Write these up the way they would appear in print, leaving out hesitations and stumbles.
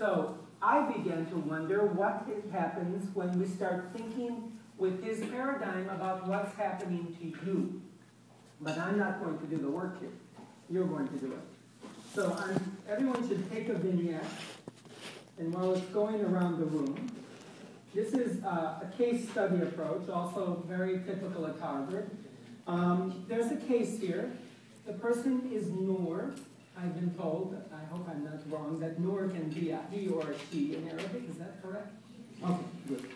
So I began to wonder what happens when we start thinking with his paradigm about what's happening to you. But I'm not going to do the work here. You're going to do it. So everyone should take a vignette, and while it's going around the room, this is a case study approach, also very typical at Harvard. There's a case here. The person is Noor. I've been told, I hope I'm not wrong, that Noor can be a he or a she in Arabic. Is that correct? Okay, good.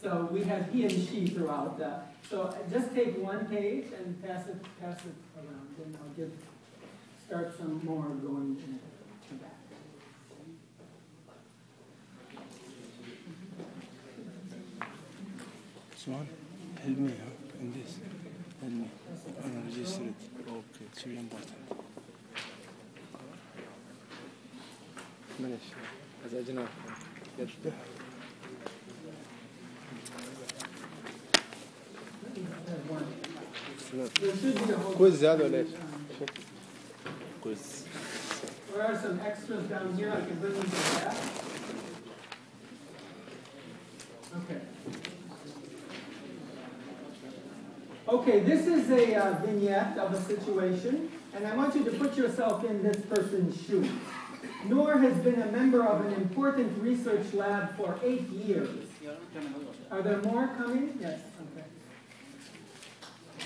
So we have he and she throughout that. So just take one page and pass it around, and I'll start some more going in the back. Usman, help me in this. Help me. I'm registered. Okay, it's really important. معلش ازعجنا كويس هذا ولا ايش؟ كويس. There are some extras down here. I can bring them to the back. Okay. Okay, this is a vignette of a situation, and I want you to put yourself in this person's shoes. Noor has been a member of an important research lab for 8 years. Are there more coming? Yes, okay.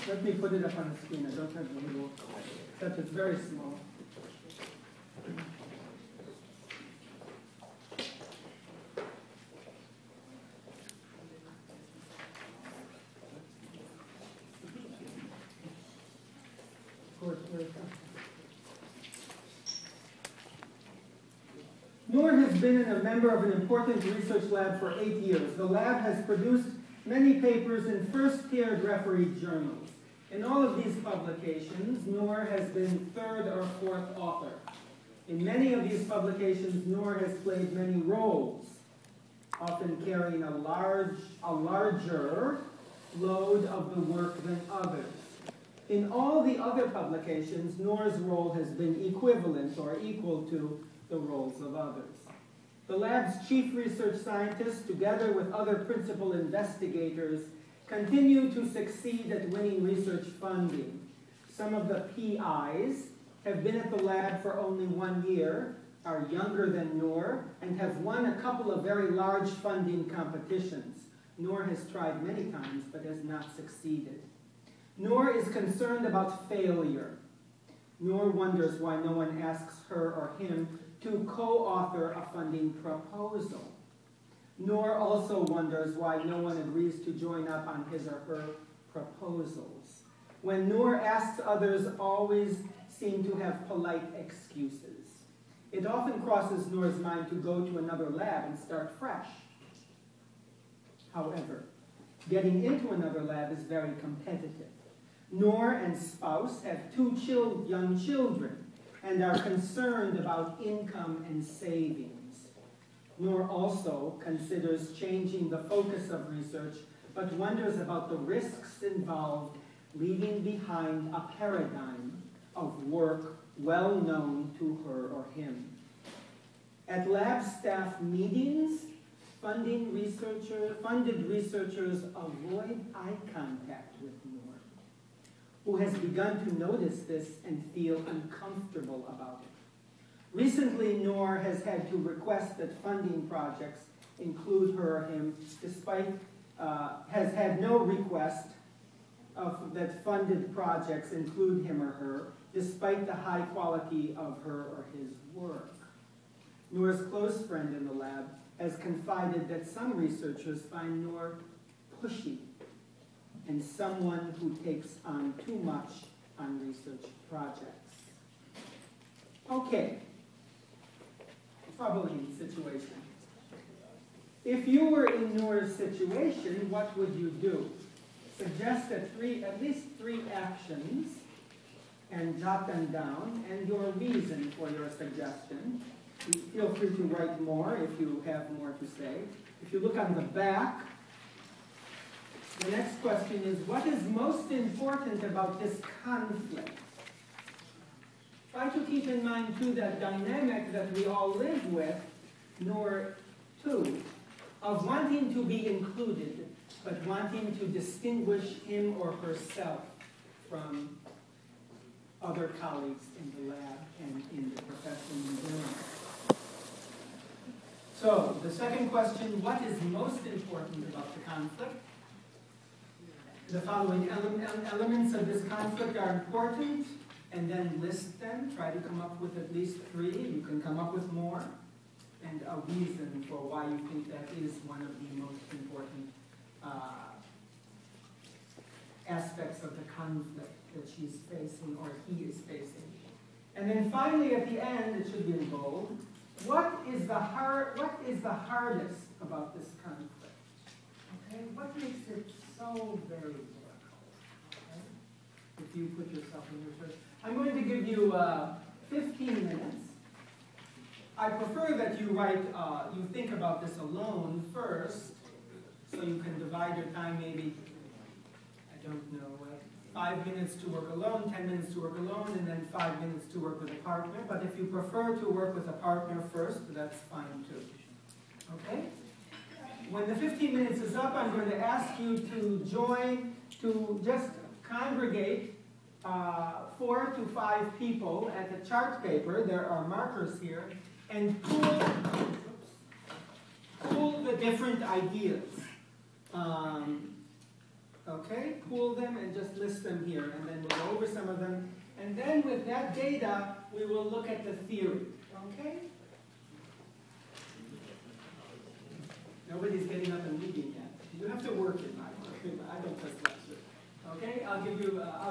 Let me put it up on the screen. I don't have the little, except it's very small. Of course, where it comes. Noor has been a member of an important research lab for 8 years. The lab has produced many papers in first-tiered refereed journals. In all of these publications, Noor has been third or fourth author. In many of these publications, Noor has played many roles, often carrying a larger load of the work than others. In all the other publications, Noor's role has been equivalent or equal to the roles of others. The lab's chief research scientists, together with other principal investigators, continue to succeed at winning research funding. Some of the PIs have been at the lab for only 1 year, are younger than Noor, and have won a couple of very large funding competitions. Noor has tried many times, but has not succeeded. Noor is concerned about failure. Noor wonders why no one asks her or him to co-author a funding proposal. Noor also wonders why no one agrees to join up on his or her proposals. When Noor asks, others always seem to have polite excuses. It often crosses Noor's mind to go to another lab and start fresh. However, getting into another lab is very competitive. Noor and spouse have 2 young children and are concerned about income and savings. Noor also considers changing the focus of research, but wonders about the risks involved leaving behind a paradigm of work well known to her or him. At lab staff meetings, funded researchers avoid eye contact with Noor, who has begun to notice this and feel uncomfortable about it. Recently, Noor has had to request that funding projects include her or him, has had no request that funded projects include him or her, despite the high quality of her or his work. Noor's close friend in the lab has confided that some researchers find Noor pushy and someone who takes on too much on research projects. Okay, troubling situation. If you were in Noor's situation, what would you do? Suggest at least 3 actions and jot them down, and your reason for your suggestion. Feel free to write more if you have more to say. If you look on the back, the next question is, what is most important about this conflict? Try to keep in mind, too, that dynamic that we all live with nor 2, of wanting to be included, but wanting to distinguish him or herself from other colleagues in the lab and in the profession in general. So, the second question, what is most important about the conflict? The following elements of this conflict are important, and then list them. Try to come up with at least 3. You can come up with more. And a reason for why you think that is one of the most important aspects of the conflict that she's facing or he is facing. And then finally at the end, it should be in bold, what is the hardest about this conflict? Okay? What makes it so very difficult? Okay? If you put yourself in your shoes. I'm going to give you 15 minutes. I prefer that you you think about this alone first, so you can divide your time maybe, I don't know, 5 minutes to work alone, 10 minutes to work alone, and then 5 minutes to work with a partner. But if you prefer to work with a partner first, that's fine too. Okay? When the 15 minutes is up, I'm going to ask you to join, to just congregate 4 to 5 people at the chart paper. There are markers here. And pool the different ideas. Okay, pool them and just list them here, and then we'll go over some of them. And then with that data, we will look at the theory. Okay? Nobody's getting up and leaving yet. You have to work in my work. I don't just lecture. Okay? I'll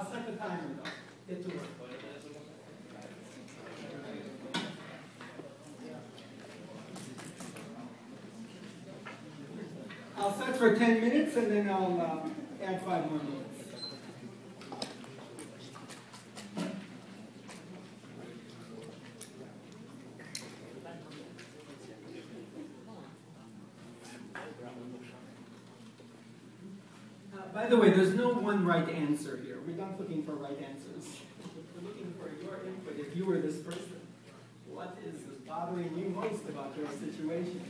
set the timer though. Get to work. I'll set for 10 minutes and then I'll add 5 more minutes. By the way, there's no one right answer here. We're not looking for right answers. We're looking for your input. If you were this person, what is bothering you most about your situation?